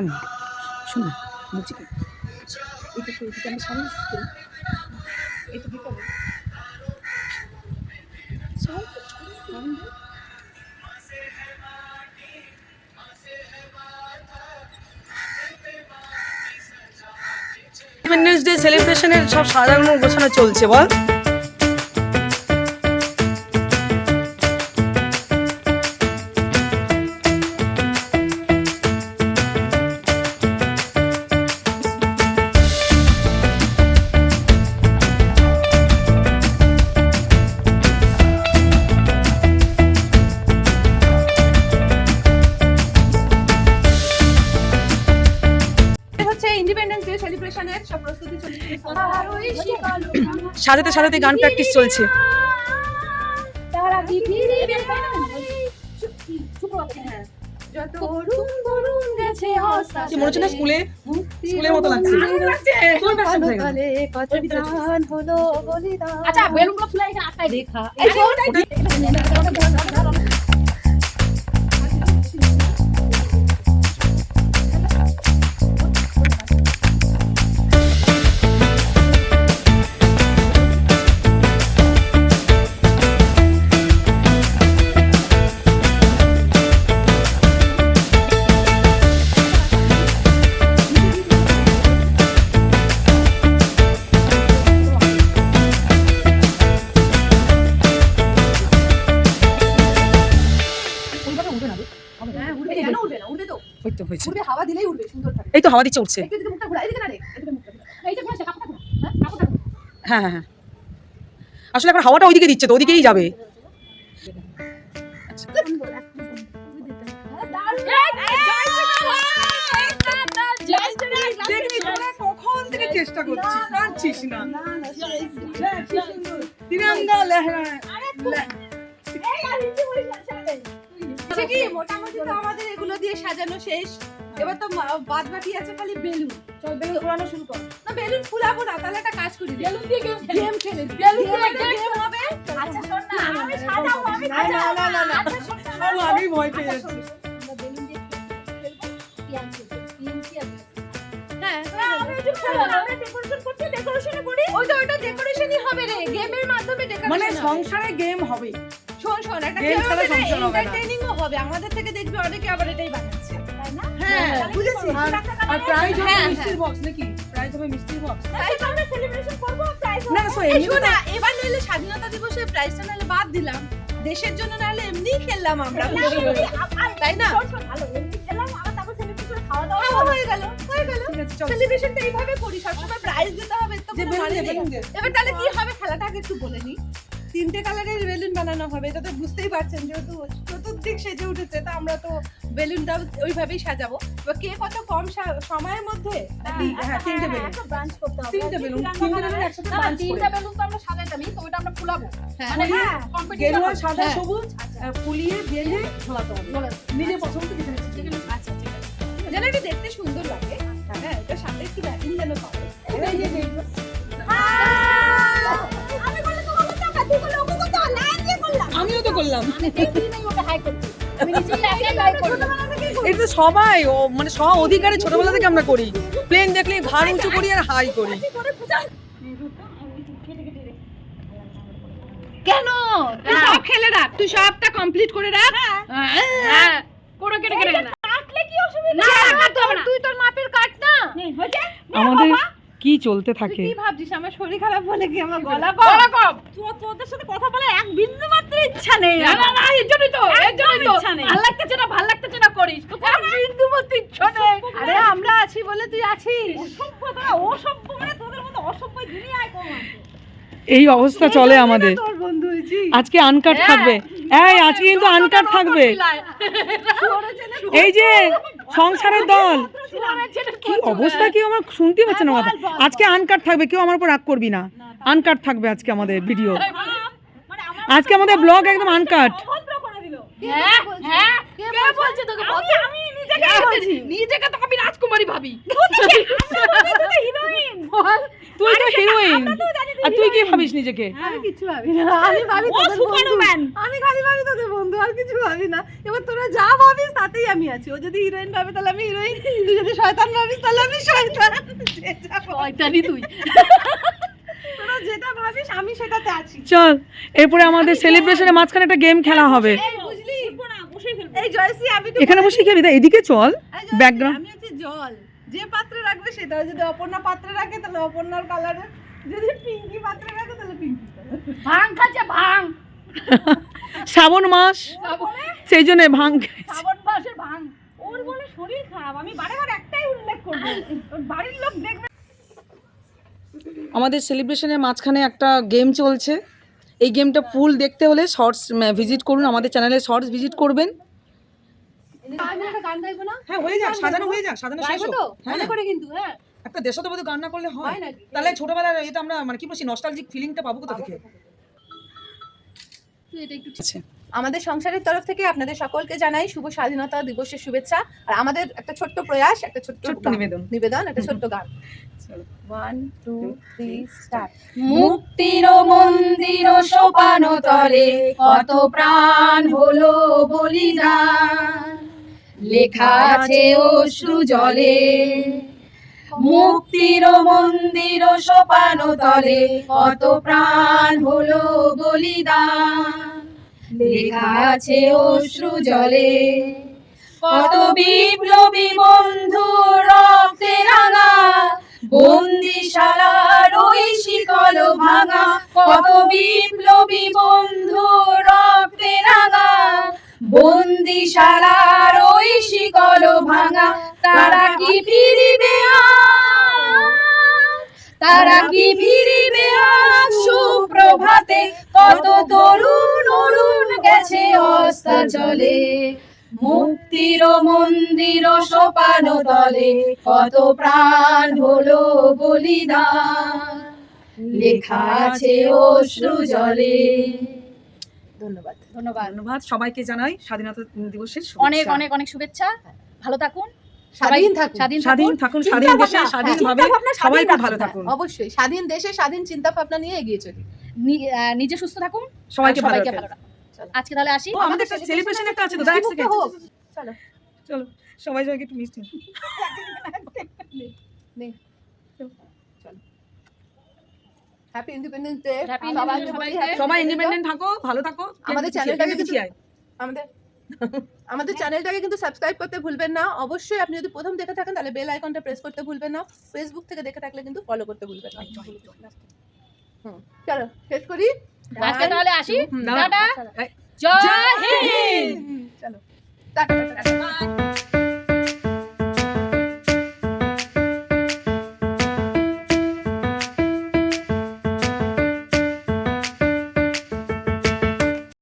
না শোন না বলছি কি এটা তো এদিকে আমি সামনে এটা দিতে হবে ইন্ডিপেন্ডেন্স ডে সেলিব্রেশনের সব সাজানো গোছানো চলছে বল। সাজাতে সাজাতে গান প্র্যাকটিস চলছে। মনে হচ্ছে না স্কুলের মতো লাগছে। আচ্ছা বেলুনগুলো ফুলে এখানে আটকায় দেখা এই তো হাওয়া দিচ্ছে উঠছে। হ্যাঁ হ্যাঁ হ্যাঁ আসলে এখন হাওয়াটা ওইদিকে দিচ্ছে তো ওইদিকেই যাবে। কখন থেকে চেষ্টা করছি পারছিস না। মোটামুটি তো আমাদের এগুলো দিয়ে সাজানো শেষ। এবার তো বাদ বাকি আছে খালি বেলুন। চল বেলুন ফুলানো শুরু কর। না বেলুন ফুলাবো না, তাহলে একটা কাজ করি, বেলুন দিয়ে গেম খেলি। বেলুন দিয়ে গেম হবে। আচ্ছা শোন না আমি সাজাবো আমি সাজাবো। না আচ্ছা শোন না আমি আগেই ভয় পেয়ে যাচ্ছি। আমরা বেলুন দিয়ে খেলবো কি আছে পিএনসি আছে। হ্যাঁ আমি একটু খেলবো, আমরা ডেকোরেশন করতে ডেকোরেশনে করি। ওইটা ডেকোরেশনই হবে রে, গেমের মাধ্যমে ডেকোরেশন মানে সংসারে গেম হবে। শোন একটা গেম খেলা সংসার হবে, এন্টারটেইনিংও হবে। আমাদের থেকে দেখবি অনেকে আবার এটাই বানাচ্ছে, তাই না? হ্যাঁ বুঝেছিস। আর প্রাইজ হবে মিষ্টির বক্স নাকি? প্রাইজ হবে মিষ্টির বক্স। তাই তো আমরা সেলিব্রেশন করব প্রাইজ হবে। না সো এমনি না, এবার নইলে স্বাধীনতা দিবসে প্রাইজটা নালে বাদ দিলাম, দেশের জন্য নালে এমনিই খেললাম আমরা, তাই না? ভালো এমনি খেললাম আবার তারপর সেলিব্রেশন করে খাওয়া দাওয়া হয়ে গেল। সেলিব্রেশনটা এইভাবে করি, সবসময় প্রাইজ দিতে হবে তো কোনো মানে নেই। এবার তাহলে কি হবে খেলাটা আগে একটু বলে নি। 3টে কালারের বেলুন বানানো হবে, এটা তো বুঝতেই পারছেন, যেহেতু চতুর্দিক সেজে উঠেছে তো আমরা তো বেলুনটাও ওইভাবেই সাজাবো। এবার কে কত কম সময়ের মধ্যে 3টে বেলুন একটা ব্রাঞ্চ করতে হবে। 3টে বেলুন একসাথে ব্রাঞ্চ করে 3টা বেলুন তো আমরা সাজাইতামই, তো ওটা আমরা ফুলাবো। মানে কম্পিটিশন গেরুয়া সাদা সবুজ ফুলিয়ে বেলে ঝোলাতে হবে নিজে পছন্দ করে। আচ্ছা ঠিক আছে, যেন এটা দেখতে সুন্দর লাগে। হ্যাঁ এটা সাথে কি ব্যাটিং যেন পাবে। এই যে দেখো আমিও তো করলাম, এটা সবাই মানে সব অধিকারে ছোটবেলা থেকে আমরা করি। প্লেন দেখলে ঘাড় উঁচু করি আর হাই করি। কেন তুই সব খেলে রাখ, তুই সবটা কমপ্লিট করে রাখ। হ্যাঁ করে কেটে না কাটলে কি অসুবিধা? না কাটতে হবে না, তুই তোর মাপের কাট না। হয়েছে আমাদের কি চলতে থাকে। কি ভাবছিস আমার শরীর খারাপ বলে কি আমার গলা কম? তোদের সাথে কথা বলে এক বিন্দু মাত্র ইচ্ছা নেই। না এর জন্যই তো ভাল লাগতেছে না করিস, তো এক বিন্দু মাত্র ইচ্ছা নেই। আরে আমরা আছি বলে তুই আছিস। অসভ্য মানে তোদের মতো অসভ্য দুনিয়ায় কম আছে। এই অবস্থা চলে আমাদের। আজকে আনকাট থাকবে, এই আজকে কিন্তু আনকাট থাকবে। এই যে সংসারের দল কি অবস্থা, কি আমার শুনতে পাচ্ছে না কথা। আজকে আনকাট থাকবে, কেউ আমার উপর রাগ করবি না। আনকাট থাকবে আজকে আমাদের ভিডিও, আজকে আমাদের ব্লগ একদম আনকাট। নিজেকে তো আমি রাজকুমারী ভাবি, তুই তো হিরোইন। আর তুই কি ভাবিস ভাবিস নিজেকে? আমি কিছু ভাবি না, আমি ভাবি ও তোদের সুপারম্যান। বন্ধু। আমি খালি ভাবি তোদের বন্ধু, আর কিছু ভাবি না। এবার তোরা যা ভাবিস তাতেই আমি আছি। ও যদি হিরোইন ভাবে তাহলে আমি হিরোইন, তুই যদি শয়তান ভাবিস তাহলে আমি শয়তান। যে যা ভাবিস, শয়তানি তুই। তোরা যেটা ভাবিস আমি সেটাতে আছি। চল, এরপরে আমাদের সেলিব্রেশনের মাঝখানে একটা গেম খেলা হবে। এই বুঝলি, উঠবো না, বসেই ফেলবো। এই জয়শ্রী আমি তো এখানে বসে খেলি, এদিকে চল। এই জয়শ্রী, ব্যাকগ্রাউন্ড আমি হচ্ছে জল, যে পাত্রে রাখবে সেটা। যদি অপর্ণা পাত্রে রাখে তাহলে অপর্ণার কালারে, যদি পিঙ্কি পাত্রে রাখে তাহলে পিঙ্কি কালার। ভাং খাচ্ছে ভাং। শ্রাবণ মাস, সেই জন্য ভাঙ। শ্রাবণ মাসের ভাং। ওর বলে শরীর খারাপ, আমি বারে বারে একটাই উল্লেখ করবো, ওর বাড়ির লোক দেখবে। আমাদের সেলিব্রেশনের মাঝখানে একটা গেম চলছে। এই গেমটা ফুল দেখতে হলে শর্টস ভিজিট করুন, আমাদের চ্যানেলে শর্টস ভিজিট করবেন। আমি একটা গান গাইবো না? হ্যাঁ, হয়ে যাক, সাজানো হয়ে যাক, সাজানো শেষ গাইবো হোক। তো? হ্যাঁ, মনে করে কিন্তু, হ্যাঁ। একটা দেশাত্মবোধক গান না করলে হয়? হয় নাকি? তাহলে ছোটবেলার এটা আমরা মানে কি বলছি, নস্টালজিক ফিলিংটা পাবো কোথা থেকে? তুই এটা একটু ঠিক- আচ্ছা, আমাদের সংসারের তরফ থেকে আপনাদের সকলকে জানাই শুভ স্বাধীনতা দিবসের শুভেচ্ছা। আর আমাদের একটা ছোট্ট প্রয়াস, একটা ছোট্ট ছোট্ট গান। নিবেদন। একটা ছোট্ট গান। চলো। 1 2 3 স্টার্ট। মুক্তির মন্দির সোপান তলে কত প্রাণ হলো বলিদান, লেখা আছে অশ্রু জলে। মুক্তির মন্দির সোপান তলে কত প্রাণ হলো বলিদান, লেখা আছে অশ্রু জলে। কত বিপ্লবী বন্ধু রক্তে রাঙা, বন্দিশালার ওই শিকল ভাঙা। কত বিপ্লবী বন্ধু রক্তে রাঙা, বন্দিশালার ওই শিকল ভাঙা। তারা কি ফিরিবে আজ? তারা কি ফিরিবে আজ সুপ্রভাতে? কত তরুণ অরুণ গেছে অস্তাচলে। মুক্তির মন্দির সোপান তলে কত প্রাণ হলো বলিদান, লেখা আছে অশ্রু জলে। ধন্যবাদ। ধন্যবাদ। ধন্যবাদ, সবাইকে জানাই স্বাধীনতা দিবসের শুভেচ্ছা। অনেক অনেক অনেক শুভেচ্ছা। ভালো থাকুন, স্বাধীন থাকুন। স্বাধীন থাকুন, চিন্তা স্বাধীন দেশে ভাবনা, স্বাধীনভাবে চিন্তা ভাবনা সবাই স্বাধীন খুব ভালো রাখুন। থাকুন। অবশ্যই স্বাধীন দেশে স্বাধীন চিন্তা ভাবনা নিয়ে এগিয়ে চলি। নিজে সুস্থ থাকুন, সবাইকে আর ভালো সবাইকে রাখুন। ভালো রাখুন। আজকে তাহলে আসি। ও, আমাদের একটা সেলিব্রেশন একটা আছে তো, দাঁড়া এক মুক্ত সেকেন্ড। হোক। চলো চলো, সবাই সবাইকে একটু মিষ্টি। নে চলো। Happy independence day. Happy Independence Day সবাইকে। সবাই ইন্ডিপেন্ডেন্ট থাকো, ভালো থাকো। আমাদের পিছিয়ে চ্যানেলটাকে কিন্তু পিছিয়ে আয়। আমাদের চ্যানেলটাকে কিন্তু সাবস্ক্রাইব করতে ভুলবেন না। অবশ্যই আপনি যদি প্রথম দেখে থাকেন তাহলে বেল আইকনটা প্রেস করতে ভুলবেন না। ফেসবুক থেকে দেখে থাকলে কিন্তু ফলো করতে ভুলবেন না। চলো শেষ করি। আজকে তাহলে আসি। দাঁড়া। টাটা, জয় হিন্দ। চলো টাটা টাটা।